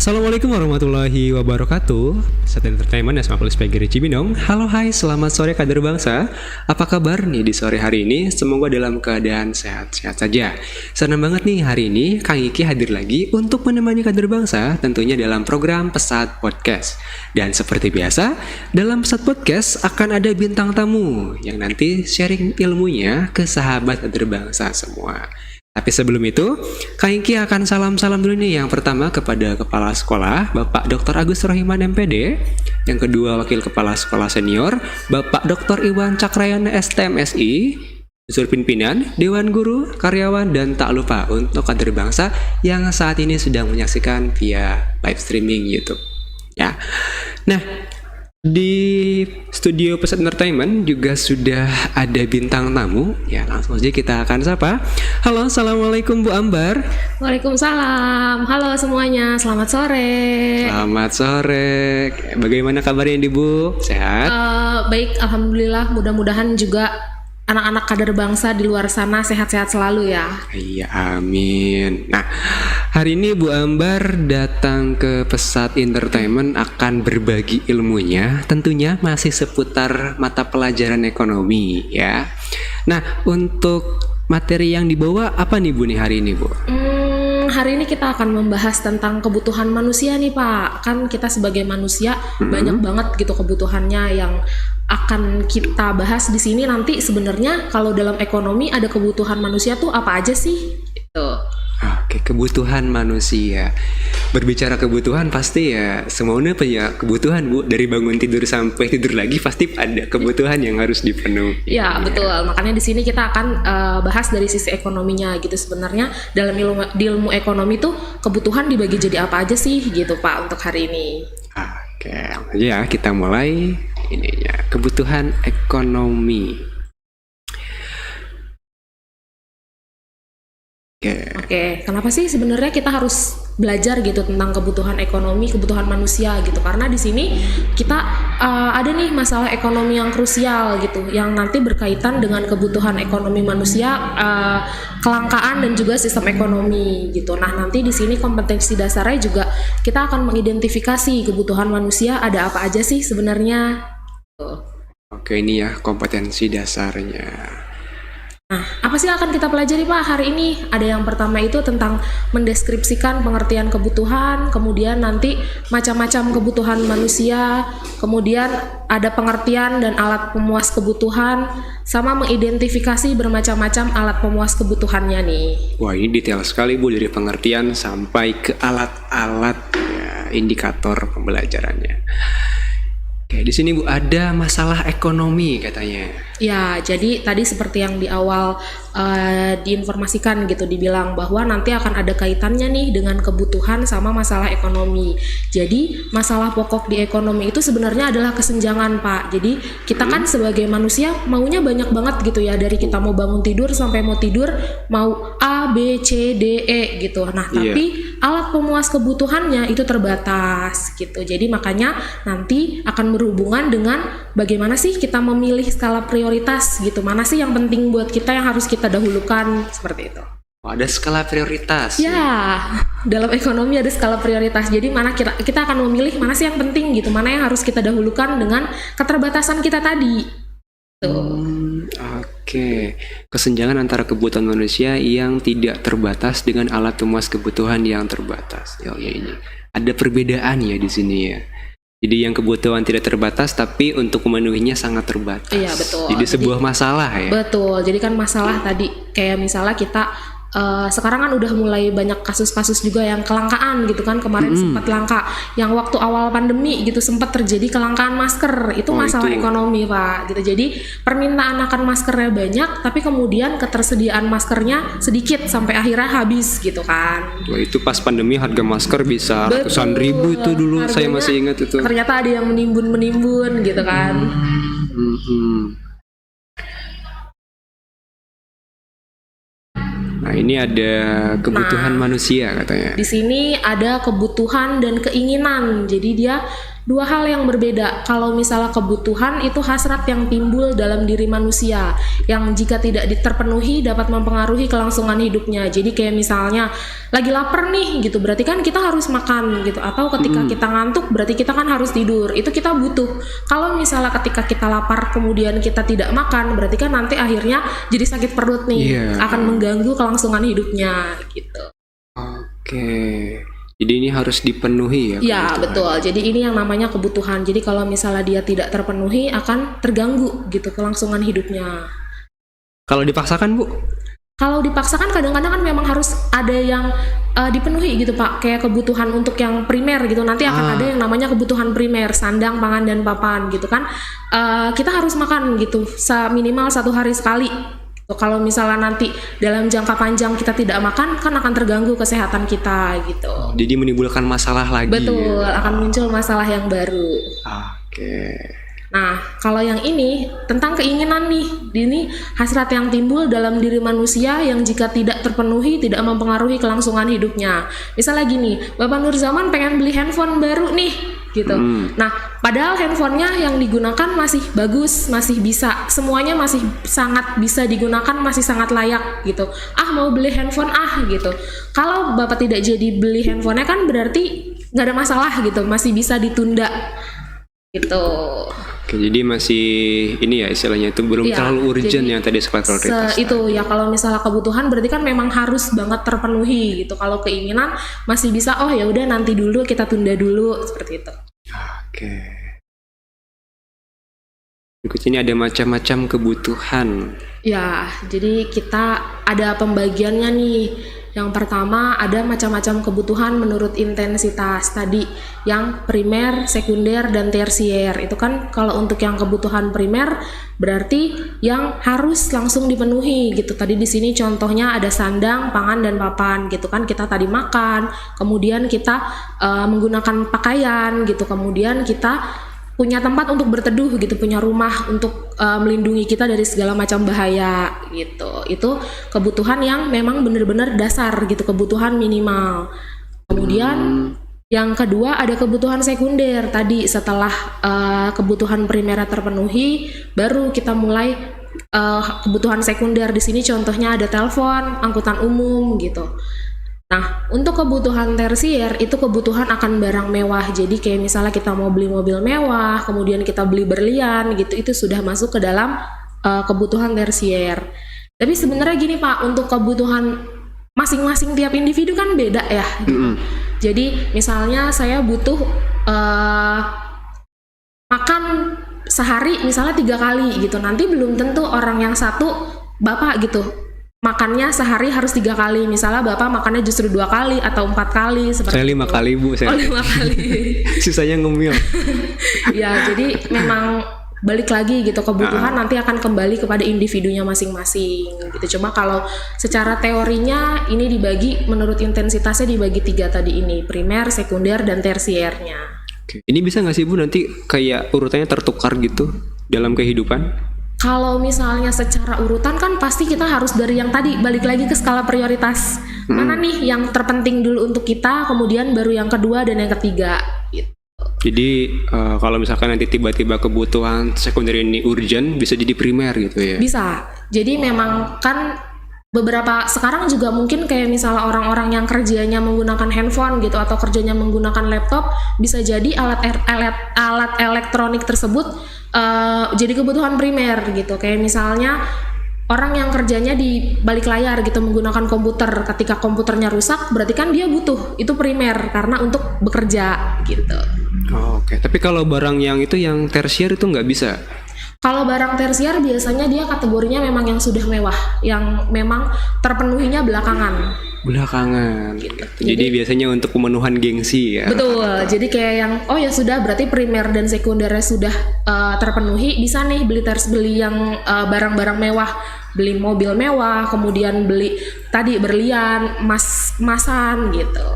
Assalamualaikum warahmatullahi wabarakatuh. Saat entertainment Asma Polis Pegiri Cibinong. Halo hai, selamat sore kader bangsa. Apa kabar nih di sore hari ini? Semoga dalam keadaan sehat-sehat saja. Senang banget nih hari ini Kang Iki hadir lagi untuk menemani kader bangsa, tentunya dalam program Pesat Podcast. Dan seperti biasa, dalam Pesat Podcast akan ada bintang tamu yang nanti sharing ilmunya ke sahabat kader bangsa semua. Tapi sebelum itu, Kak Ingki akan salam-salam dulu nih. Yang pertama kepada Kepala Sekolah, Bapak Dr. Agus Rohiman MPD. Yang kedua, Wakil Kepala Sekolah Senior, Bapak Dr. Iwan Cakrayan STMSI. Unsur pimpinan, Dewan Guru, karyawan, dan tak lupa untuk kader bangsa yang saat ini sedang menyaksikan via live streaming YouTube. Ya, nah, di studio Pesat Entertainment juga sudah ada bintang tamu. Ya, langsung saja kita akan sapa. Halo, assalamualaikum Bu Ambar. Waalaikumsalam. Halo semuanya, selamat sore. Selamat sore. Bagaimana kabarnya nih Bu? Sehat? Baik, alhamdulillah. Mudah-mudahan juga anak-anak kader bangsa di luar sana sehat-sehat selalu ya. Iya, amin. Nah, hari ini Bu Ambar datang ke Pesat Entertainment akan berbagi ilmunya, tentunya masih seputar mata pelajaran ekonomi ya. Nah, untuk materi yang dibawa apa nih Bu nih hari ini Bu? Hari ini kita akan membahas tentang kebutuhan manusia nih Pak. Kan kita sebagai manusia banyak banget gitu kebutuhannya yang akan kita bahas di sini nanti. Sebenarnya kalau dalam ekonomi ada kebutuhan manusia tuh apa aja sih? Gitu. Oke, kebutuhan manusia. Berbicara kebutuhan pasti ya semuanya punya kebutuhan Bu. Dari bangun tidur sampai tidur lagi pasti ada kebutuhan yang harus dipenuhi. Ya betul. Makanya di sini kita akan bahas dari sisi ekonominya gitu. Sebenarnya dalam ilmu ekonomi tuh kebutuhan dibagi jadi apa aja sih gitu Pak untuk hari ini. Oke, ya kita mulai ininya kebutuhan ekonomi. Oke, kenapa sih sebenarnya kita harus belajar gitu tentang kebutuhan ekonomi, kebutuhan manusia gitu? Karena di sini kita ada nih masalah ekonomi yang krusial gitu, yang nanti berkaitan dengan kebutuhan ekonomi manusia, kelangkaan dan juga sistem ekonomi gitu. Nah, nanti di sini kompetensi dasarnya juga kita akan mengidentifikasi kebutuhan manusia ada apa aja sih sebenarnya. Oke, ini ya kompetensi dasarnya. Nah, apa sih yang akan kita pelajari Pak hari ini? Ada yang pertama itu tentang mendeskripsikan pengertian kebutuhan, kemudian nanti macam-macam kebutuhan manusia, kemudian ada pengertian dan alat pemuas kebutuhan, sama mengidentifikasi bermacam-macam alat pemuas kebutuhannya nih. Wah, ini detail sekali Bu, dari pengertian sampai ke alat-alat ya, indikator pembelajarannya. Oke, di sini Bu ada masalah ekonomi katanya. Ya, jadi tadi seperti yang di awal diinformasikan gitu, dibilang bahwa nanti akan ada kaitannya nih dengan kebutuhan sama masalah ekonomi. Jadi masalah pokok di ekonomi itu sebenarnya adalah kesenjangan Pak. Jadi kita kan sebagai manusia maunya banyak banget gitu ya, dari kita mau bangun tidur sampai mau tidur mau A, B, C, D, E gitu. Nah tapi alat pemuas kebutuhannya itu terbatas gitu. Jadi makanya nanti akan berhubungan dengan bagaimana sih kita memilih skala prioritas gitu. Mana sih yang penting buat kita yang harus kita dahulukan, seperti itu. Oh, ada skala prioritas. Ya, dalam ekonomi ada skala prioritas. Jadi mana kita akan memilih mana sih yang penting gitu, mana yang harus kita dahulukan dengan keterbatasan kita tadi. Oke. Kesenjangan antara kebutuhan manusia yang tidak terbatas dengan alat pemuas kebutuhan yang terbatas. Ya ini. Ada perbedaan ya di sini ya. Jadi yang kebutuhan tidak terbatas tapi untuk memenuhinya sangat terbatas. Iya betul. Jadi sebuah masalah ya. Betul. Jadi kan masalah tadi kayak misalnya kita sekarang kan udah mulai banyak kasus-kasus juga yang kelangkaan gitu kan. Kemarin sempat langka. Yang waktu awal pandemi gitu sempat terjadi kelangkaan masker. Itu masalah ekonomi Pak. Gitu. Jadi permintaan akan maskernya banyak tapi kemudian ketersediaan maskernya sedikit sampai akhirnya habis gitu kan. Wah, itu pas pandemi harga masker bisa ratusan ribu itu dulu. Harganya, saya masih ingat itu. Ternyata ada yang menimbun gitu kan. Nah, ini ada kebutuhan manusia katanya. Di sini ada kebutuhan dan keinginan. Jadi dia dua hal yang berbeda. Kalau misalnya kebutuhan itu hasrat yang timbul dalam diri manusia, yang jika tidak terpenuhi dapat mempengaruhi kelangsungan hidupnya. Jadi kayak misalnya lagi lapar nih gitu, berarti kan kita harus makan gitu. Atau ketika kita ngantuk, berarti kita kan harus tidur. Itu kita butuh. Kalau misalnya ketika kita lapar kemudian kita tidak makan, berarti kan nanti akhirnya jadi sakit perut nih, akan mengganggu kelangsungan hidupnya gitu. Oke. Jadi ini harus dipenuhi ya? Ya betul. Jadi ini yang namanya kebutuhan. Jadi kalau misalnya dia tidak terpenuhi akan terganggu gitu kelangsungan hidupnya. Kalau dipaksakan Bu? Kalau dipaksakan kadang-kadang kan memang harus ada yang dipenuhi gitu Pak. Kayak kebutuhan untuk yang primer gitu. Nanti akan ada yang namanya kebutuhan primer, sandang, pangan, dan papan gitu kan. Kita harus makan gitu minimal 1 hari sekali. Kalau misalnya nanti dalam jangka panjang kita tidak makan, kan akan terganggu kesehatan kita gitu. Jadi menimbulkan masalah lagi. Betul, akan muncul masalah yang baru. Oke. Nah, kalau yang ini tentang keinginan nih, ini hasrat yang timbul dalam diri manusia yang jika tidak terpenuhi tidak mempengaruhi kelangsungan hidupnya. Misalnya gini, Bapak Nurzaman pengen beli handphone baru nih, gitu. Nah, padahal handphonenya yang digunakan masih bagus, masih bisa, semuanya masih sangat bisa digunakan, masih sangat layak, gitu. Mau beli handphone gitu. Kalau Bapak tidak jadi beli handphonenya kan berarti nggak ada masalah gitu, masih bisa ditunda, gitu. Oke, jadi masih ini ya istilahnya itu belum terlalu urgent yang tadi sempat prioritas. Itu ya kalau misalnya kebutuhan berarti kan memang harus banget terpenuhi gitu. Kalau keinginan masih bisa ya udah nanti dulu kita tunda dulu seperti itu. Oke. Berikut ini ada macam-macam kebutuhan. Ya, jadi kita ada pembagiannya nih. Yang pertama ada macam-macam kebutuhan menurut intensitas tadi, yang primer, sekunder, dan tersier. Itu kan kalau untuk yang kebutuhan primer berarti yang harus langsung dipenuhi gitu. Tadi di sini contohnya ada sandang, pangan, dan papan gitu kan. Kita tadi makan, kemudian kita menggunakan pakaian gitu, kemudian kita punya tempat untuk berteduh gitu, punya rumah untuk melindungi kita dari segala macam bahaya gitu. Itu kebutuhan yang memang benar-benar dasar gitu, kebutuhan minimal. Kemudian yang kedua ada kebutuhan sekunder. Tadi setelah kebutuhan primer terpenuhi, baru kita mulai kebutuhan sekunder. Di sini contohnya ada telepon, angkutan umum gitu. Nah, untuk kebutuhan tersier itu kebutuhan akan barang mewah. Jadi kayak misalnya kita mau beli mobil mewah, kemudian kita beli berlian gitu, itu sudah masuk ke dalam kebutuhan tersier. Tapi sebenarnya gini Pak, untuk kebutuhan masing-masing tiap individu kan beda ya. Jadi misalnya saya butuh makan sehari misalnya 3 kali gitu. Nanti belum tentu orang yang satu Bapak gitu makannya sehari harus 3 kali, misalnya Bapak makannya justru 2 kali atau 4 kali seperti saya 5 kali Bu, saya 5 kali sisanya ngemil. Ya, jadi memang balik lagi gitu, kebutuhan nanti akan kembali kepada individunya masing-masing gitu. Cuma kalau secara teorinya ini dibagi menurut intensitasnya dibagi 3 tadi ini, primer, sekunder, dan tersiernya. Oke. Ini bisa nggak sih Bu nanti kayak urutannya tertukar gitu dalam kehidupan? Kalau misalnya secara urutan kan pasti kita harus dari yang tadi, balik lagi ke skala prioritas. Mana nih yang terpenting dulu untuk kita, kemudian baru yang kedua dan yang ketiga gitu. Jadi kalau misalkan nanti tiba-tiba kebutuhan sekunder ini urgent, bisa jadi primer gitu ya? Bisa. Jadi memang kan beberapa sekarang juga mungkin kayak misalnya orang-orang yang kerjanya menggunakan handphone gitu atau kerjanya menggunakan laptop, bisa jadi alat elektronik tersebut jadi kebutuhan primer gitu. Kayak misalnya orang yang kerjanya di balik layar gitu menggunakan komputer, ketika komputernya rusak berarti kan dia butuh, itu primer karena untuk bekerja gitu. Oke, tapi kalau barang yang itu yang tersier itu nggak bisa? Kalau barang tersier biasanya dia kategorinya memang yang sudah mewah, yang memang terpenuhinya belakangan. Gitu. Jadi biasanya untuk pemenuhan gengsi ya. Betul. Jadi kayak yang ya sudah berarti primer dan sekundernya sudah terpenuhi, bisa nih beli yang barang-barang mewah, beli mobil mewah, kemudian beli tadi berlian, masan gitu.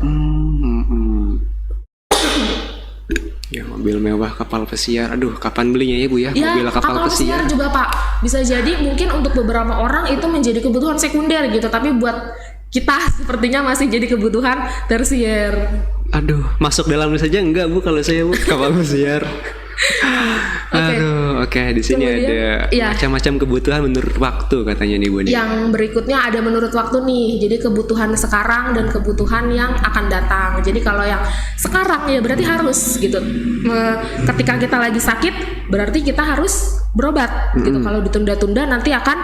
Ya, mobil mewah, kapal pesiar. Aduh, kapan belinya ya Bu ya? Mobil kapal pesiar juga Pak. Bisa jadi mungkin untuk beberapa orang itu menjadi kebutuhan sekunder gitu, tapi buat kita sepertinya masih jadi kebutuhan tersier. Aduh, masuk dalam saja enggak Bu kalau saya Bu kapal pesiar. Aduh, oke. Di sini Kemudian, ada macam-macam kebutuhan menurut waktu katanya nih Bu nih. Yang berikutnya ada menurut waktu nih. Jadi kebutuhan sekarang dan kebutuhan yang akan datang. Jadi kalau yang sekarang ya berarti harus gitu. Ketika kita lagi sakit berarti kita harus berobat gitu. Kalau ditunda-tunda nanti akan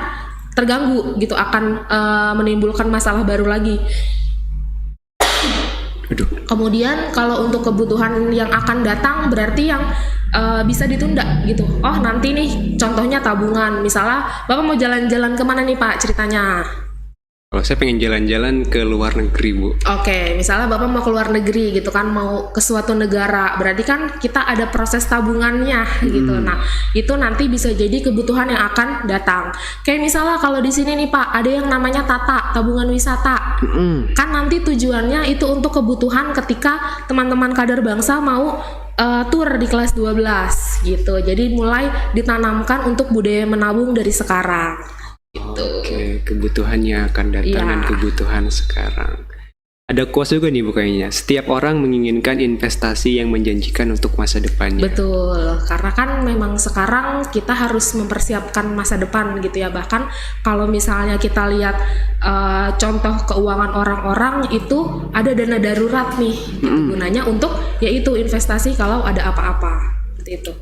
terganggu gitu, akan menimbulkan masalah baru lagi. Aduh. Kemudian kalau untuk kebutuhan yang akan datang berarti yang bisa ditunda gitu. Oh nanti nih contohnya tabungan. Misalnya Bapak mau jalan-jalan kemana nih Pak ceritanya? Kalau saya pengen jalan-jalan ke luar negeri Bu. Oke, misalnya Bapak mau ke luar negeri gitu kan, mau ke suatu negara, berarti kan kita ada proses tabungannya gitu. Nah, itu nanti bisa jadi kebutuhan yang akan datang. Kayak misalnya kalau di sini nih Pak, ada yang namanya TATA, tabungan wisata. Kan nanti tujuannya itu untuk kebutuhan ketika teman-teman kader bangsa mau tur di kelas 12 gitu. Jadi mulai ditanamkan untuk budaya menabung dari sekarang. Gitu. Oke, kebutuhannya akan datang dan kebutuhan sekarang. Ada quotes juga nih Bu kayaknya. Setiap orang menginginkan investasi yang menjanjikan untuk masa depannya. Betul, karena kan memang sekarang kita harus mempersiapkan masa depan gitu ya. Bahkan kalau misalnya kita lihat contoh keuangan orang-orang itu ada dana darurat nih, gitu, gunanya untuk yaitu investasi kalau ada apa-apa, seperti itu.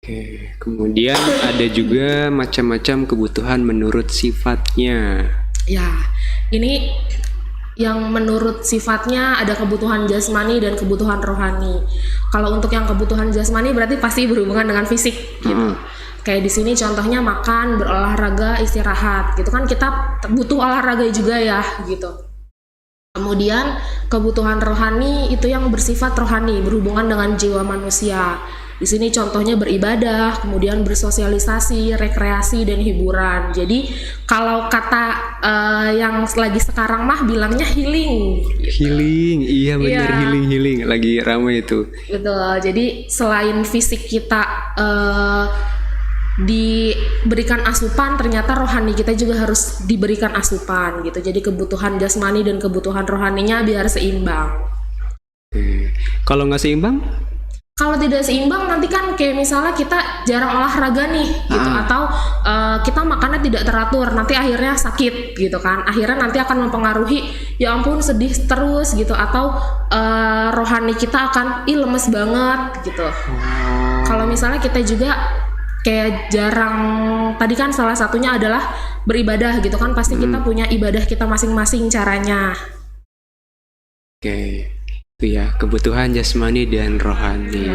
Oke, kemudian ada juga macam-macam kebutuhan menurut sifatnya. Ya, ini yang menurut sifatnya ada kebutuhan jasmani dan kebutuhan rohani. Kalau untuk yang kebutuhan jasmani berarti pasti berhubungan dengan fisik gitu. Kayak di sini contohnya makan, berolahraga, istirahat gitu kan, kita butuh olahraga juga ya gitu. Kemudian kebutuhan rohani itu yang bersifat rohani, berhubungan dengan jiwa manusia. Di sini contohnya beribadah, kemudian bersosialisasi, rekreasi dan hiburan. Jadi kalau kata yang lagi sekarang mah bilangnya healing. Gitu. Healing, iya benar, healing lagi ramai itu. Betul. Jadi selain fisik kita diberikan asupan, ternyata rohani kita juga harus diberikan asupan gitu. Jadi kebutuhan jasmani dan kebutuhan rohaninya biar seimbang. Kalau nggak seimbang? Kalau tidak seimbang nanti kan kayak misalnya kita jarang olahraga nih gitu, atau kita makannya tidak teratur, nanti akhirnya sakit gitu kan, akhirnya nanti akan mempengaruhi ya ampun sedih terus gitu, atau rohani kita akan lemes banget gitu. Kalau misalnya kita juga kayak jarang, tadi kan salah satunya adalah beribadah gitu kan, pasti kita punya ibadah kita masing-masing caranya. Oke. Itu ya, kebutuhan jasmani dan rohani.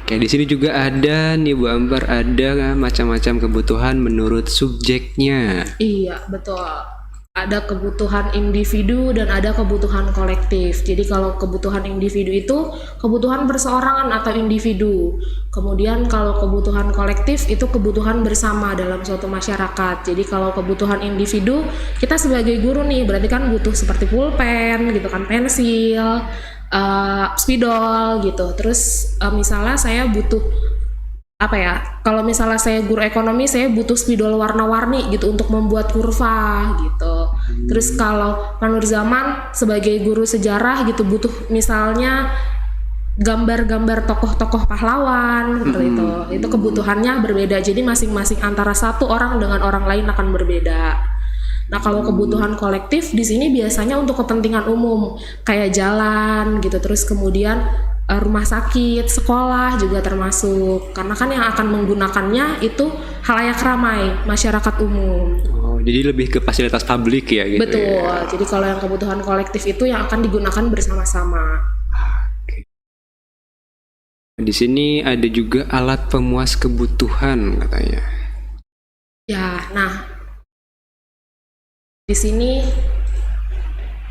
Kayak di sini juga ada nih Bu Ambar, ada macam-macam kebutuhan menurut subjeknya. Iya, betul. Ada kebutuhan individu dan ada kebutuhan kolektif. Jadi kalau kebutuhan individu itu kebutuhan berseorangan atau individu. Kemudian kalau kebutuhan kolektif itu kebutuhan bersama dalam suatu masyarakat. Jadi kalau kebutuhan individu, kita sebagai guru nih berarti kan butuh seperti pulpen gitu kan, pensil, spidol gitu. Terus misalnya saya butuh apa ya, kalau misalnya saya guru ekonomi saya butuh spidol warna-warni gitu untuk membuat kurva gitu. Terus kalau Pak Nurzaman sebagai guru sejarah gitu butuh misalnya gambar-gambar tokoh-tokoh pahlawan seperti itu kebutuhannya berbeda, jadi masing-masing antara satu orang dengan orang lain akan berbeda. Nah kalau kebutuhan kolektif di sini biasanya untuk kepentingan umum kayak jalan gitu, terus kemudian rumah sakit, sekolah juga termasuk, karena kan yang akan menggunakannya itu halayak ramai, masyarakat umum. Oh, jadi lebih ke fasilitas publik ya gitu. Betul, ya. Jadi kalau yang kebutuhan kolektif itu yang akan digunakan bersama-sama. Oke. Di sini ada juga alat pemuas kebutuhan katanya. Ya, nah di sini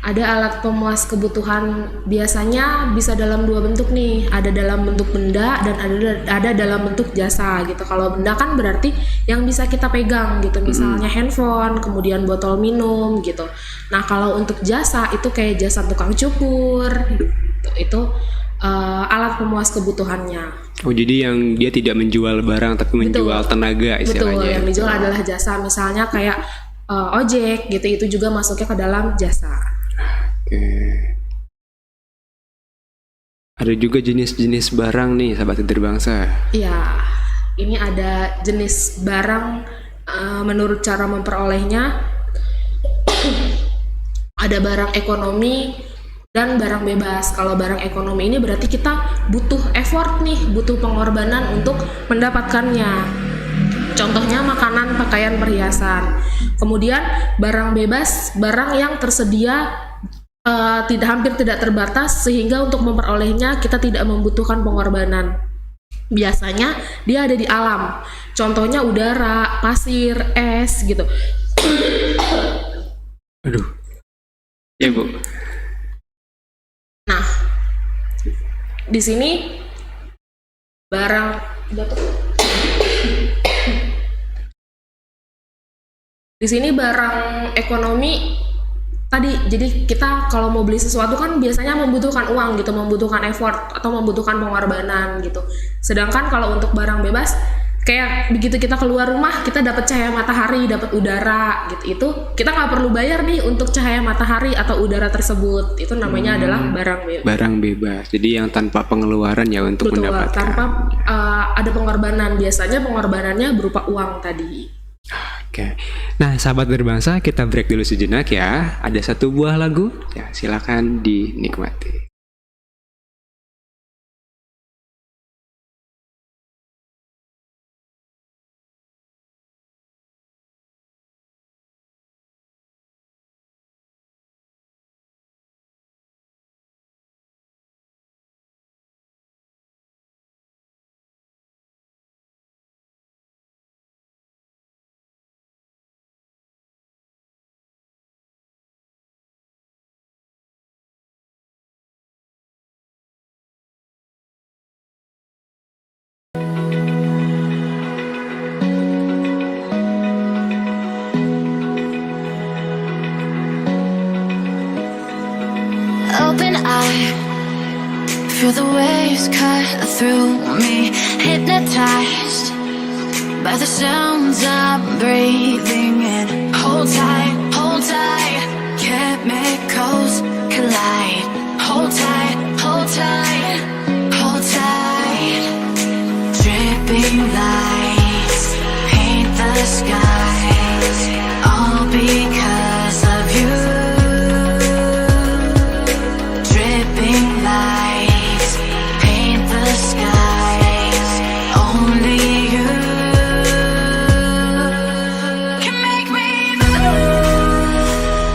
ada alat pemuas kebutuhan, biasanya bisa dalam dua bentuk nih, ada dalam bentuk benda dan ada dalam bentuk jasa gitu. Kalau benda kan berarti yang bisa kita pegang gitu, misalnya handphone, kemudian botol minum gitu. Nah kalau untuk jasa itu kayak jasa tukang cukur gitu. Itu alat pemuas kebutuhannya. Oh jadi yang dia tidak menjual barang tapi menjual tenaga istilahnya. Betul, yang dijual adalah jasa, misalnya kayak ojek gitu, itu juga masuknya ke dalam jasa. Oke. Ada juga jenis-jenis barang nih, sahabat Kader Bangsa. Iya, ini ada jenis barang menurut cara memperolehnya. Ada barang ekonomi dan barang bebas. Kalau barang ekonomi ini berarti kita butuh effort nih, butuh pengorbanan untuk mendapatkannya. Contohnya makanan, pakaian, perhiasan. Kemudian barang bebas, barang yang tersedia hampir tidak terbatas, sehingga untuk memperolehnya kita tidak membutuhkan pengorbanan. Biasanya dia ada di alam. Contohnya udara, pasir, es gitu. Aduh. Ya, Bu. Nah, di sini barang di sini barang ekonomi tadi, jadi kita kalau mau beli sesuatu kan biasanya membutuhkan uang gitu, membutuhkan effort atau membutuhkan pengorbanan gitu. Sedangkan kalau untuk barang bebas, kayak begitu kita keluar rumah kita dapat cahaya matahari, dapat udara gitu, itu kita nggak perlu bayar nih untuk cahaya matahari atau udara tersebut. Itu namanya adalah barang bebas. Barang bebas. Jadi yang tanpa pengeluaran ya untuk Betul, mendapatkan. tanpa ada pengorbanan. Biasanya pengorbanannya berupa uang tadi. Oke. Nah, sahabat berbangsa, kita break dulu sejenak ya. Ada satu buah lagu, ya silakan dinikmati. Open eye, feel the waves cut through me, hypnotized by the sounds I'm breathing in. Hold tight, chemicals collide. Hold tight, hold tight, hold tight. Dripping lights paint the skies, all because of you. Dripping lights paint the skies, only you can make me move.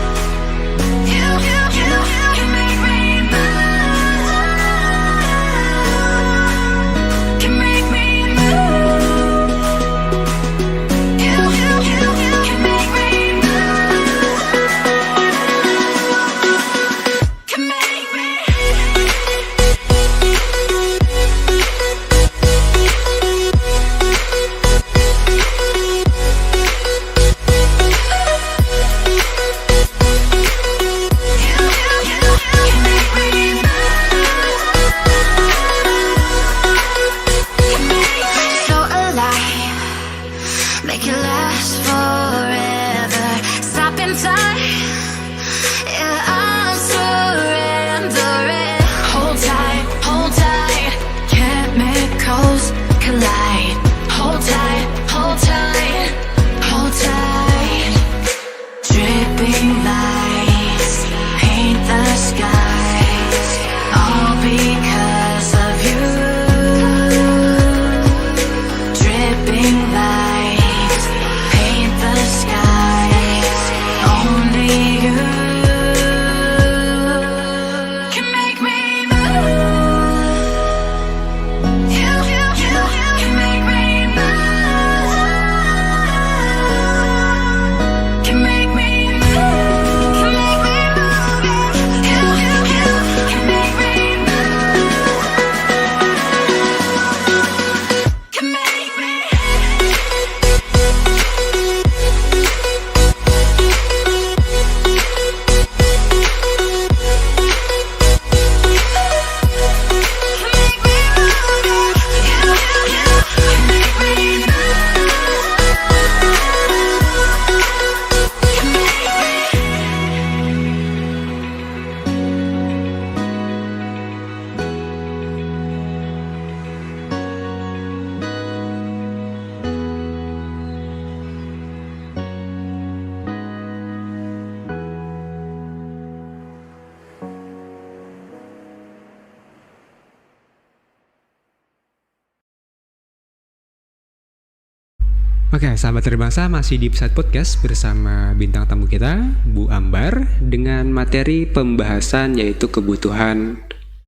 Oke, sahabat Terbangsa, masih di Pesat Podcast bersama bintang tamu kita, Bu Ambar, dengan materi pembahasan yaitu kebutuhan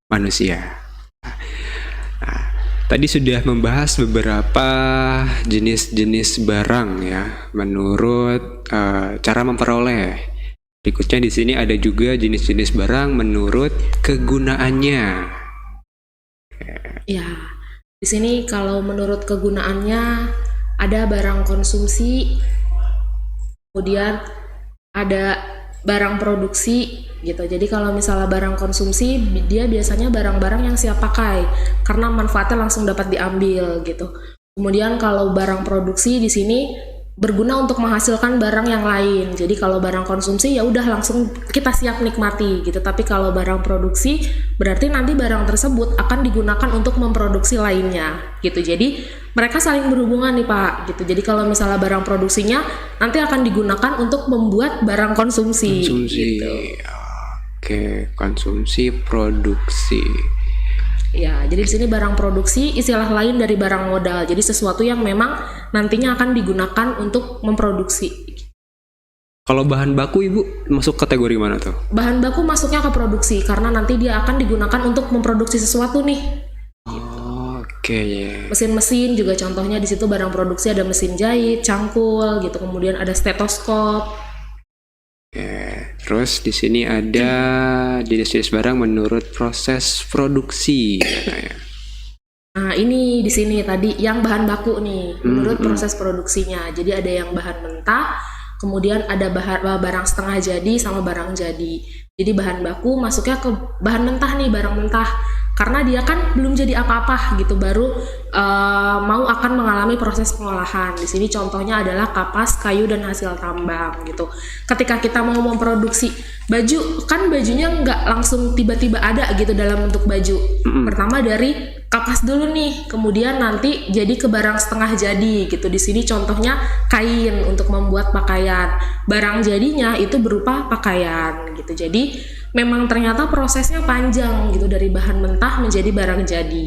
manusia. Nah, tadi sudah membahas beberapa jenis-jenis barang ya, menurut cara memperoleh. Berikutnya di sini ada juga jenis-jenis barang menurut kegunaannya. Ya, di sini kalau menurut kegunaannya ada barang konsumsi, kemudian ada barang produksi gitu. Jadi kalau misalnya barang konsumsi, dia biasanya barang-barang yang siap pakai karena manfaatnya langsung dapat diambil gitu. Kemudian kalau barang produksi di sini berguna untuk menghasilkan barang yang lain. Jadi kalau barang konsumsi ya udah langsung kita siap nikmati gitu. Tapi kalau barang produksi berarti nanti barang tersebut akan digunakan untuk memproduksi lainnya gitu. Jadi mereka saling berhubungan nih Pak gitu. Jadi kalau misalnya barang produksinya nanti akan digunakan untuk membuat barang konsumsi. Gitu. Oke, konsumsi produksi. Ya, jadi di sini barang produksi istilah lain dari barang modal. Jadi sesuatu yang memang nantinya akan digunakan untuk memproduksi. Kalau bahan baku Ibu masuk kategori mana tuh? Bahan baku masuknya ke produksi karena nanti dia akan digunakan untuk memproduksi sesuatu nih. Oke. Mesin-mesin juga contohnya di situ barang produksi ada mesin jahit, cangkul gitu, kemudian ada stetoskop. Terus di sini ada jenis-jenis barang menurut proses produksi. Nah ini di sini tadi yang bahan baku nih menurut proses produksinya. Jadi ada yang bahan mentah, kemudian ada barang setengah jadi sama barang jadi. Jadi bahan baku masuknya ke bahan mentah nih, barang mentah. Karena dia kan belum jadi apa-apa gitu, baru mau akan mengalami proses pengolahan. Di sini contohnya adalah kapas, kayu, dan hasil tambang gitu. Ketika kita mau memproduksi baju, kan bajunya nggak langsung tiba-tiba ada gitu dalam bentuk baju. Pertama dari kapas dulu nih, kemudian nanti jadi ke barang setengah jadi gitu. Di sini contohnya kain untuk membuat pakaian. Barang jadinya itu berupa pakaian gitu. Jadi memang ternyata prosesnya panjang gitu dari bahan mentah menjadi barang jadi.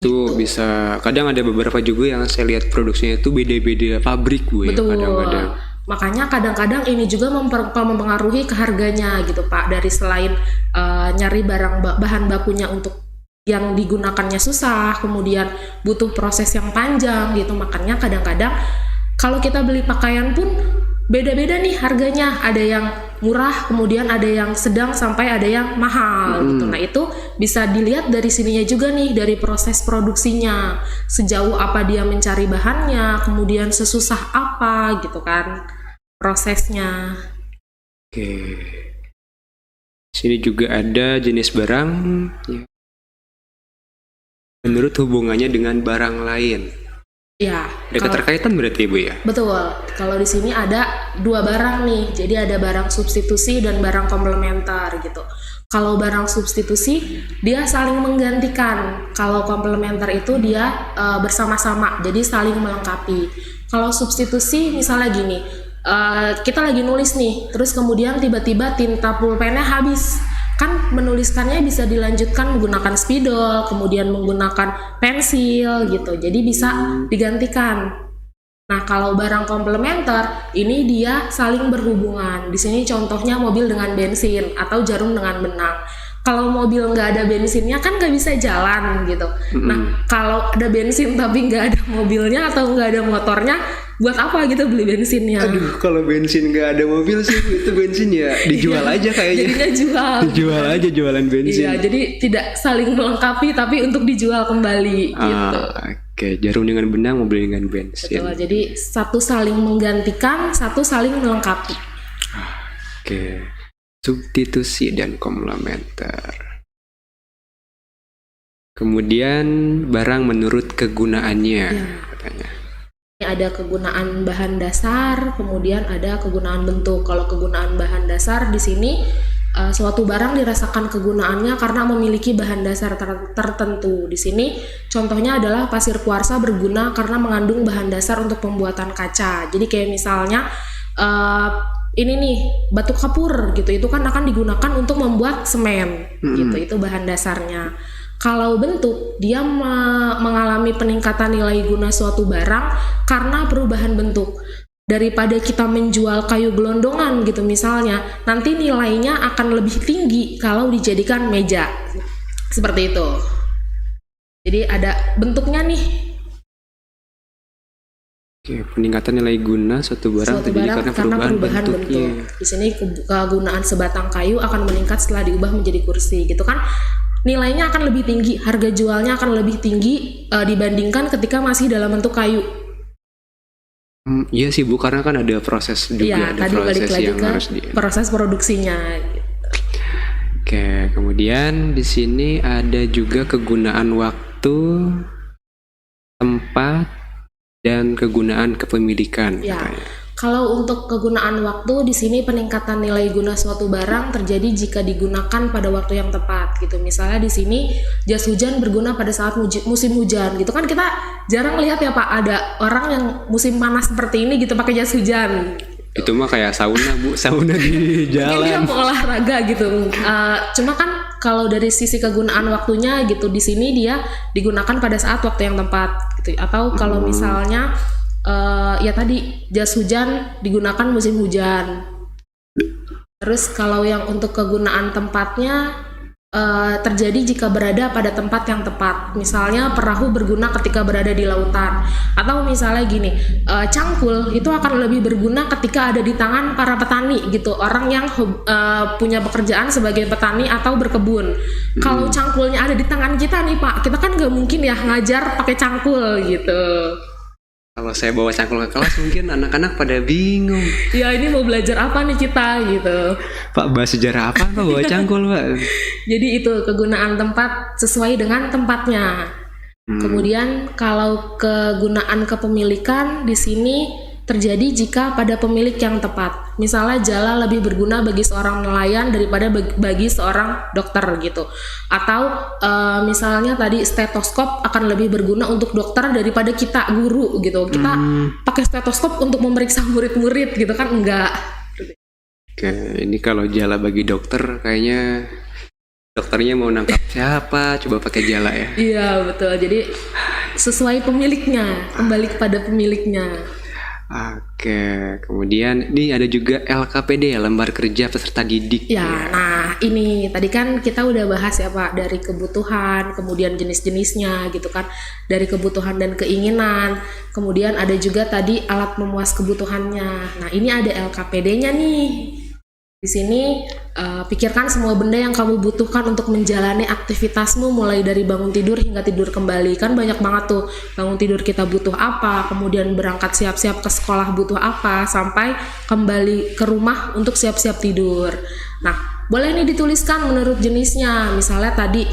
Itu bisa, kadang ada beberapa juga yang saya lihat produksinya itu beda-beda pabrik gue. Betul. Kadang-kadang. Makanya kadang-kadang ini juga mempengaruhi ke harganya gitu Pak. Dari selain nyari bahan bakunya untuk yang digunakannya susah, kemudian butuh proses yang panjang gitu. Makanya kadang-kadang kalau kita beli pakaian pun beda-beda nih harganya. Ada yang murah, kemudian ada yang sedang, sampai ada yang mahal gitu. Nah itu bisa dilihat dari sininya juga nih, dari proses produksinya, sejauh apa dia mencari bahannya, kemudian sesusah apa gitu kan prosesnya. Oke. Sini juga ada jenis barang ya, menurut hubungannya dengan barang lain. Ya, Ada keterkaitan berarti Ibu ya? betul. Kalau di sini ada dua barang nih. Jadi ada barang substitusi dan barang komplementer gitu. Kalau barang substitusi dia saling menggantikan. Kalau komplementer itu dia bersama-sama. Jadi saling melengkapi. Kalau substitusi misalnya gini, kita lagi nulis nih, terus kemudian tiba-tiba tinta pulpennya habis. Kan menuliskannya bisa dilanjutkan menggunakan spidol, kemudian menggunakan pensil gitu. Jadi bisa digantikan. Nah, kalau barang komplementer ini dia saling berhubungan. Di sini contohnya mobil dengan bensin atau jarum dengan benang. Kalau mobil nggak ada bensinnya kan nggak bisa jalan gitu. Nah, kalau ada bensin tapi nggak ada mobilnya atau nggak ada motornya, buat apa gitu beli bensinnya? Aduh, kalau bensin nggak ada mobil sih itu bensin ya dijual aja kayaknya. Jadinya jual. Dijual aja, jualan bensin. Iya, jadi tidak saling melengkapi tapi untuk dijual kembali gitu. Oke, jarum dengan benang, mobil dengan bensin. Betul, jadi satu saling menggantikan, satu saling melengkapi. Oke, substitusi dan komplementer. Kemudian barang menurut kegunaannya, katanya. Ada kegunaan bahan dasar, kemudian ada kegunaan bentuk. Kalau kegunaan bahan dasar di sini suatu barang dirasakan kegunaannya karena memiliki bahan dasar tertentu. Di sini contohnya adalah pasir kuarsa berguna karena mengandung bahan dasar untuk pembuatan kaca. Jadi kayak misalnya ini nih batu kapur gitu, itu kan akan digunakan untuk membuat semen gitu, itu bahan dasarnya. Kalau bentuk, dia mengalami peningkatan nilai guna suatu barang karena perubahan bentuk. Daripada kita menjual kayu gelondongan gitu misalnya, nanti nilainya akan lebih tinggi kalau dijadikan meja. Seperti itu. Jadi ada bentuknya nih. Oke, peningkatan nilai guna suatu barang terjadi karena perubahan bentuknya. Di sini kegunaan sebatang kayu akan meningkat setelah diubah menjadi kursi, gitu kan? Nilainya akan lebih tinggi, harga jualnya akan lebih tinggi dibandingkan ketika masih dalam bentuk kayu. Iya sih Bu, karena kan ada proses juga, iya, ada proses yang harus proses produksinya. Oke, kemudian di sini ada juga kegunaan waktu, tempat, dan kegunaan kepemilikan. Ya, kalau untuk kegunaan waktu di sini peningkatan nilai guna suatu barang terjadi jika digunakan pada waktu yang tepat gitu. Misalnya di sini jas hujan berguna pada saat musim hujan gitu kan, kita jarang lihat ya Pak ada orang yang musim panas seperti ini gitu pakai jas hujan. Itu mah kayak sauna Bu, sauna di jalan. Mungkin dia mau olahraga gitu. Cuma kan kalau dari sisi kegunaan waktunya gitu, di sini dia digunakan pada saat waktu yang tepat gitu. Atau kalau misalnya ya tadi jas hujan digunakan musim hujan. Terus kalau yang untuk kegunaan tempatnya terjadi jika berada pada tempat yang tepat. Misalnya perahu berguna ketika berada di lautan. Atau misalnya gini, cangkul itu akan lebih berguna ketika ada di tangan para petani gitu. Orang yang punya pekerjaan sebagai petani atau berkebun. Kalau cangkulnya ada di tangan kita nih Pak, kita kan nggak mungkin ya ngajar pakai cangkul gitu. Kalau saya bawa cangkul ke kelas mungkin anak-anak pada bingung. Ya ini mau belajar apa nih kita gitu. Pak, bahas sejarah apa Pak bawa cangkul Pak? Jadi itu kegunaan tempat sesuai dengan tempatnya. Kemudian kalau kegunaan kepemilikan di sini terjadi jika pada pemilik yang tepat. Misalnya jala lebih berguna bagi seorang nelayan daripada bagi seorang dokter gitu. Atau misalnya tadi stetoskop akan lebih berguna untuk dokter daripada kita guru gitu. Kita pakai stetoskop untuk memeriksa murid-murid gitu kan, enggak. Oke, ini kalau jala bagi dokter kayaknya dokternya mau nangkap siapa, coba pakai jala ya. Iya betul, jadi sesuai pemiliknya, kembali kepada pemiliknya. Oke, kemudian ini ada juga LKPD, lembar kerja peserta didik. Ya, nah ini tadi kan kita udah bahas ya Pak, dari kebutuhan, kemudian jenis-jenisnya gitu kan, dari kebutuhan dan keinginan, kemudian ada juga tadi alat memuas kebutuhannya. Nah ini ada LKPD-nya nih. Di sini pikirkan semua benda yang kamu butuhkan untuk menjalani aktivitasmu mulai dari bangun tidur hingga tidur kembali. Kan banyak banget tuh, bangun tidur kita butuh apa, kemudian berangkat siap-siap ke sekolah butuh apa, sampai kembali ke rumah untuk siap-siap tidur. Nah, boleh nih dituliskan menurut jenisnya. Misalnya tadi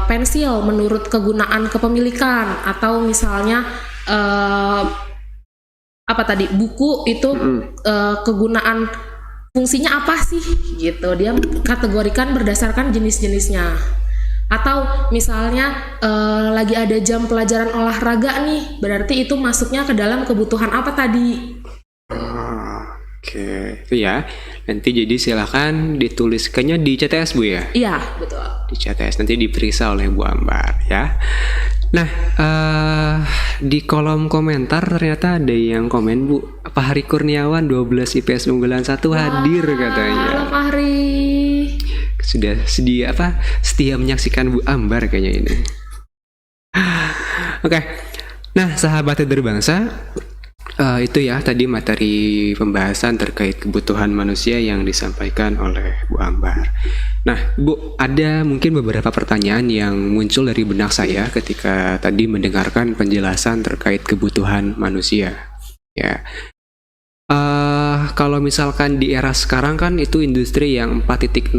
pensil menurut kegunaan kepemilikan, atau misalnya apa tadi, buku itu kegunaan fungsinya apa sih gitu, dia kategorikan berdasarkan jenis-jenisnya. Atau misalnya lagi ada jam pelajaran olahraga nih, berarti itu masuknya ke dalam kebutuhan apa tadi. Oke, itu ya. Nanti jadi silakan dituliskannya di CTS Bu ya. Iya betul, di CTS nanti diperiksa oleh Bu Ambar ya. Nah, di kolom komentar ternyata ada yang komen Bu, Pak Hari Kurniawan 12 IPS unggulan 1 hadir katanya. Halo Pak Hari. Sudah setia menyaksikan Bu Ambar kayaknya ini. Oke. Nah, sahabat Kader Bangsa, itu ya tadi materi pembahasan terkait kebutuhan manusia yang disampaikan oleh Bu Ambar. Nah, Bu, ada mungkin beberapa pertanyaan yang muncul dari benak saya ketika tadi mendengarkan penjelasan terkait kebutuhan manusia. Ya, kalau misalkan di era sekarang kan itu industri yang 4.0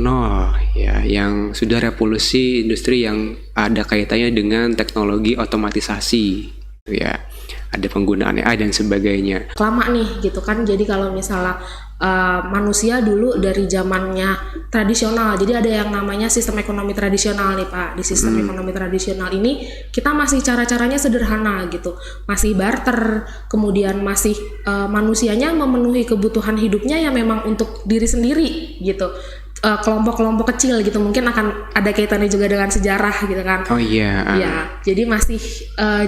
ya, yang sudah revolusi industri yang ada kaitannya dengan teknologi otomatisasi, gitu ya. Ada penggunaan AI dan sebagainya. Lama nih gitu kan, jadi kalau misalnya manusia dulu dari zamannya tradisional, jadi ada yang namanya sistem ekonomi tradisional nih Pak. Di sistem ekonomi tradisional ini kita masih cara-caranya sederhana gitu, masih barter, kemudian masih manusianya memenuhi kebutuhan hidupnya yang memang untuk diri sendiri gitu. kelompok-kelompok kecil gitu, mungkin akan ada kaitannya juga dengan sejarah gitu kan. Oh iya. Ya, jadi masih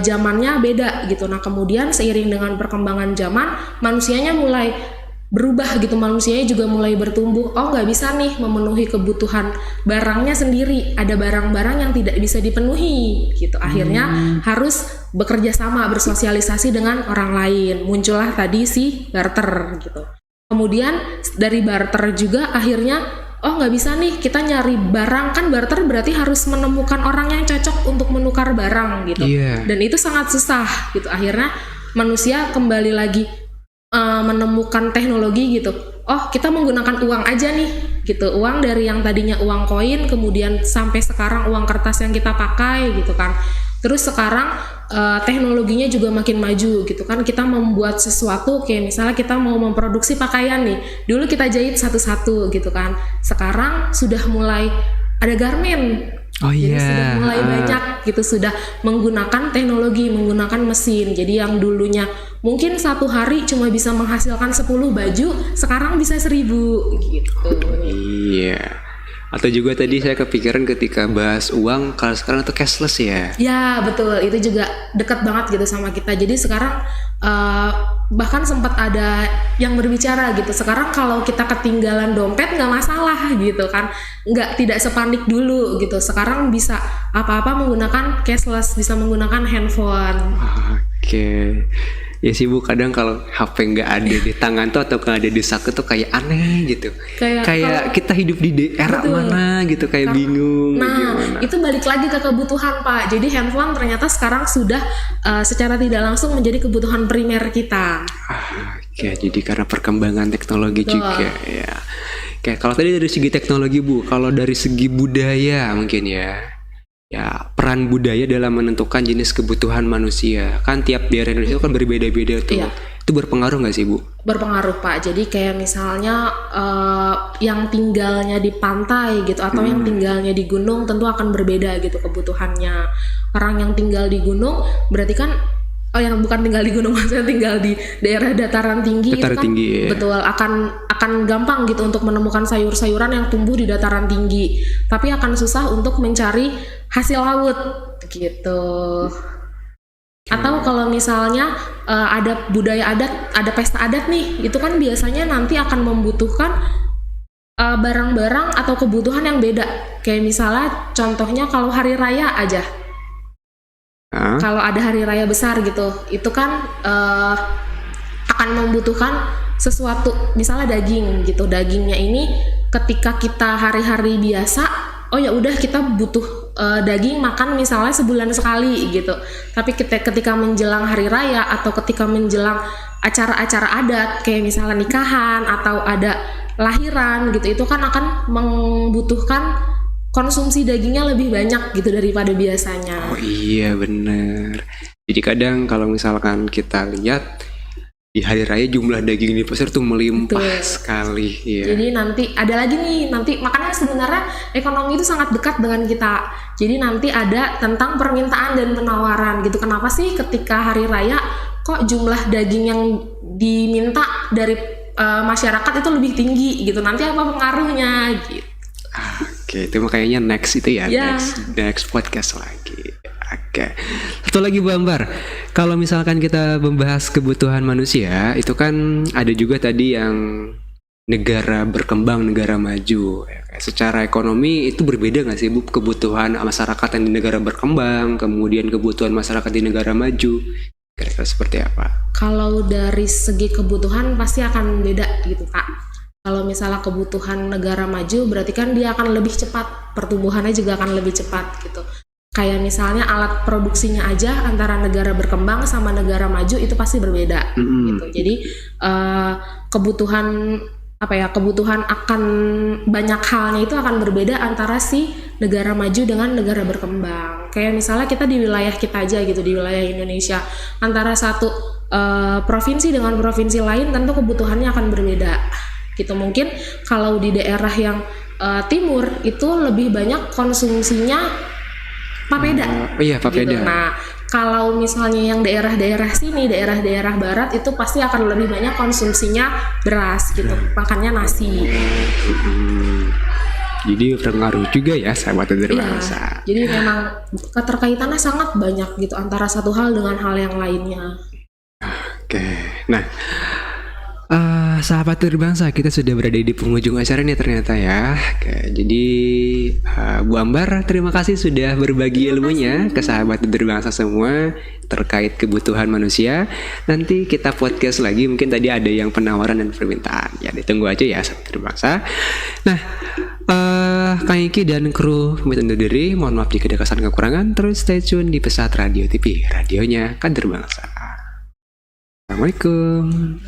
zamannya beda gitu. Nah kemudian seiring dengan perkembangan zaman, manusianya mulai berubah gitu, manusianya juga mulai bertumbuh. Oh nggak bisa nih memenuhi kebutuhan barangnya sendiri, ada barang-barang yang tidak bisa dipenuhi gitu. Akhirnya harus bekerja sama, bersosialisasi dengan orang lain. Muncullah tadi si barter gitu. Kemudian dari barter juga akhirnya oh nggak bisa nih kita nyari barang, kan barter berarti harus menemukan orang yang cocok untuk menukar barang gitu. Dan itu sangat susah gitu. Akhirnya manusia kembali lagi menemukan teknologi gitu. Oh kita menggunakan uang aja nih gitu. Uang dari yang tadinya uang koin kemudian sampai sekarang uang kertas yang kita pakai gitu kan. Terus sekarang teknologinya juga makin maju gitu kan. Kita membuat sesuatu kayak misalnya kita mau memproduksi pakaian nih. Dulu kita jahit satu-satu gitu kan. Sekarang sudah mulai ada garment. Jadi sudah mulai banyak gitu, sudah menggunakan teknologi, menggunakan mesin. Jadi yang dulunya mungkin satu hari cuma bisa menghasilkan 10 baju, sekarang bisa 1000 gitu. Iya. Atau juga tadi saya kepikiran ketika bahas uang, kalau sekarang itu cashless ya. Ya betul, itu juga dekat banget gitu sama kita. Jadi sekarang bahkan sempat ada yang berbicara gitu. Sekarang kalau kita ketinggalan dompet nggak masalah gitu kan, tidak sepanik dulu gitu. Sekarang bisa apa-apa menggunakan cashless, bisa menggunakan handphone. Oke. Ya sih Bu, kadang kalau HP nggak ada di tangan tuh atau nggak ada di saku tuh kayak aneh gitu. Kayak kita hidup di era mana gitu, kayak bingung. Nah, itu balik lagi ke kebutuhan Pak. Jadi handphone ternyata sekarang sudah secara tidak langsung menjadi kebutuhan primer kita. Oke, jadi karena perkembangan teknologi juga ya. Oke, kalau tadi dari segi teknologi Bu, kalau dari segi budaya mungkin ya peran budaya dalam menentukan jenis kebutuhan manusia, kan tiap daerah Indonesia kan berbeda-beda tuh. Itu berpengaruh nggak sih Bu? Berpengaruh Pak. Jadi kayak misalnya yang tinggalnya di pantai gitu atau yang tinggalnya di gunung tentu akan berbeda gitu kebutuhannya. Orang yang tinggal di gunung berarti kan yang bukan tinggal di gunung, maksudnya tinggal di daerah dataran tinggi, betul akan gampang gitu untuk menemukan sayur-sayuran yang tumbuh di dataran tinggi, tapi akan susah untuk mencari hasil laut gitu. Atau kalau misalnya ada budaya adat, ada pesta adat nih, itu kan biasanya nanti akan membutuhkan barang-barang atau kebutuhan yang beda. Kayak misalnya contohnya kalau hari raya aja. Kalau ada hari raya besar gitu, itu kan akan membutuhkan sesuatu, misalnya daging gitu. Dagingnya ini ketika kita hari-hari biasa, oh ya udah kita butuh daging makan misalnya sebulan sekali gitu. Tapi ketika menjelang hari raya atau ketika menjelang acara-acara adat kayak misalnya nikahan atau ada lahiran gitu, itu kan akan membutuhkan konsumsi dagingnya lebih banyak gitu daripada biasanya. Oh iya bener. Jadi kadang kalau misalkan kita lihat di hari raya jumlah daging di pasar tuh melimpah sekali ya. Jadi nanti ada lagi nih, makanya sebenarnya ekonomi itu sangat dekat dengan kita. Jadi nanti ada tentang permintaan dan penawaran gitu. Kenapa sih ketika hari raya kok jumlah daging yang diminta dari masyarakat itu lebih tinggi gitu. Nanti apa pengaruhnya gitu. Oke, itu makanya next itu ya, next podcast lagi. Oke. Satu lagi Bu Ambar, kalau misalkan kita membahas kebutuhan manusia, itu kan ada juga tadi yang negara berkembang, negara maju. Secara ekonomi itu berbeda nggak sih Bu, kebutuhan masyarakat yang di negara berkembang, kemudian kebutuhan masyarakat di negara maju? Kira-kira seperti apa? Kalau dari segi kebutuhan pasti akan beda gitu Kak. Kalau misalnya kebutuhan negara maju berarti kan dia akan lebih cepat, pertumbuhannya juga akan lebih cepat gitu. Kayak misalnya alat produksinya aja antara negara berkembang sama negara maju itu pasti berbeda gitu. Jadi kebutuhan akan banyak halnya itu akan berbeda antara si negara maju dengan negara berkembang. Kayak misalnya kita di wilayah kita aja gitu, di wilayah Indonesia, antara satu provinsi dengan provinsi lain tentu kebutuhannya akan berbeda. Gitu. Mungkin kalau di daerah yang timur itu lebih banyak konsumsinya papeda. Papeda. Gitu. Nah, kalau misalnya yang daerah-daerah sini, daerah-daerah barat itu pasti akan lebih banyak konsumsinya beras gitu. Makannya nasi. Jadi berpengaruh juga ya sahabat Kader Bangsa. Jadi memang keterkaitannya sangat banyak gitu antara satu hal dengan hal yang lainnya. Oke, nah sahabat Kader Bangsa, kita sudah berada di penghujung acara nih ternyata ya. Oke, jadi Bu Ambar, terima kasih sudah berbagi ilmunya ke sahabat Kader Bangsa semua terkait kebutuhan manusia. Nanti kita podcast lagi, mungkin tadi ada yang penawaran dan permintaan. Ya ditunggu aja ya sahabat Kader Bangsa. Nah, Kang Iki dan kru pamit undur diri. Mohon maaf jika ada kesalahan kekurangan. Terus stay tune di Pesat Radio TV, radionya Kader Bangsa. Assalamualaikum.